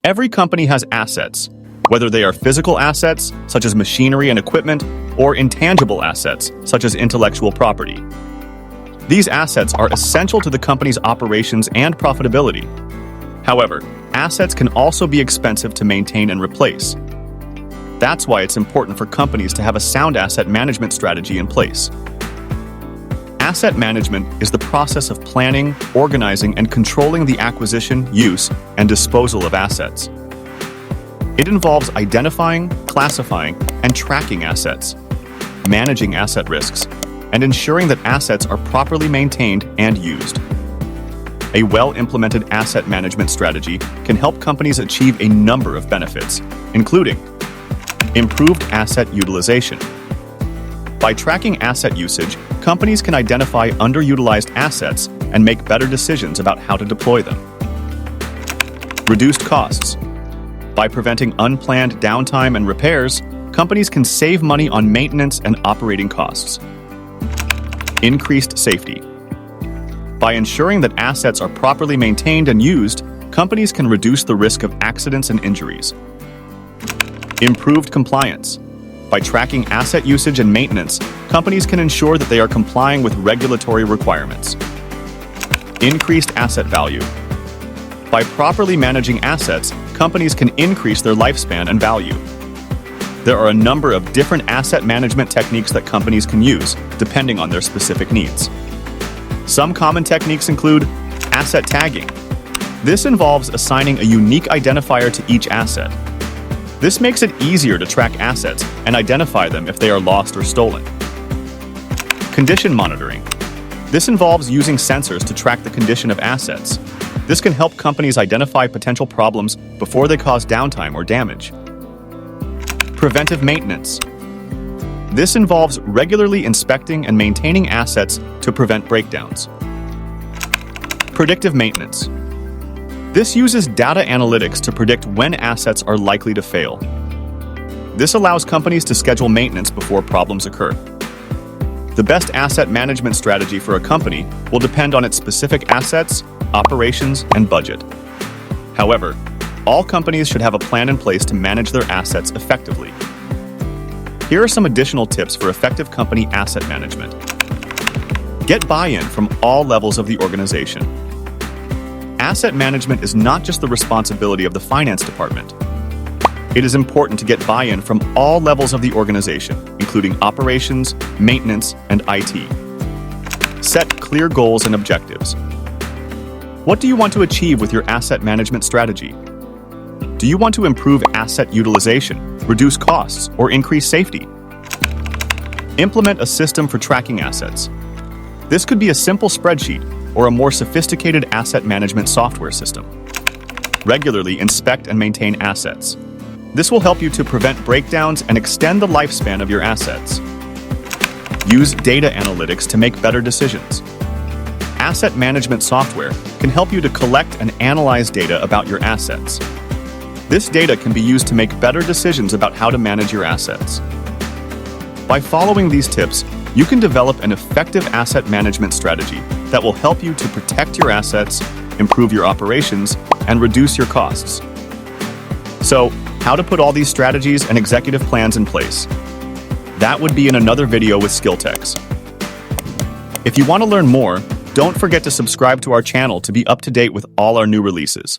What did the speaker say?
Every company has assets, whether they are physical assets, such as machinery and equipment, or intangible assets, such as intellectual property. These assets are essential to the company's operations and profitability. However, assets can also be expensive to maintain and replace. That's why it's important for companies to have a sound asset management strategy in place. Asset management is the process of planning, organizing, and controlling the acquisition, use, and disposal of assets. It involves identifying, classifying, and tracking assets, managing asset risks, and ensuring that assets are properly maintained and used. A well-implemented asset management strategy can help companies achieve a number of benefits, including improved asset utilization. By tracking asset usage, companies can identify underutilized assets and make better decisions about how to deploy them. Reduced costs. By preventing unplanned downtime and repairs, companies can save money on maintenance and operating costs. Increased safety. By ensuring that assets are properly maintained and used, companies can reduce the risk of accidents and injuries. Improved compliance. By tracking asset usage and maintenance, companies can ensure that they are complying with regulatory requirements. Increased asset value. By properly managing assets, companies can increase their lifespan and value. There are a number of different asset management techniques that companies can use, depending on their specific needs. Some common techniques include asset tagging. This involves assigning a unique identifier to each asset. This makes it easier to track assets and identify them if they are lost or stolen. Condition monitoring. This involves using sensors to track the condition of assets. This can help companies identify potential problems before they cause downtime or damage. Preventive maintenance. This involves regularly inspecting and maintaining assets to prevent breakdowns. Predictive maintenance. This uses data analytics to predict when assets are likely to fail. This allows companies to schedule maintenance before problems occur. The best asset management strategy for a company will depend on its specific assets, operations, and budget. However, all companies should have a plan in place to manage their assets effectively. Here are some additional tips for effective company asset management. Get buy-in from all levels of the organization. Asset management is not just the responsibility of the finance department. It is important to get buy-in from all levels of the organization, including operations, maintenance, and IT. Set clear goals and objectives. What do you want to achieve with your asset management strategy? Do you want to improve asset utilization, reduce costs, or increase safety? Implement a system for tracking assets. This could be a simple spreadsheet or a more sophisticated asset management software system. Regularly inspect and maintain assets. This will help you to prevent breakdowns and extend the lifespan of your assets. Use data analytics to make better decisions. Asset management software can help you to collect and analyze data about your assets. This data can be used to make better decisions about how to manage your assets. By following these tips, you can develop an effective asset management strategy that will help you to protect your assets, improve your operations, and reduce your costs. So, how to put all these strategies and executive plans in place? That would be in another video with SKILLTECS. If you want to learn more, don't forget to subscribe to our channel to be up to date with all our new releases.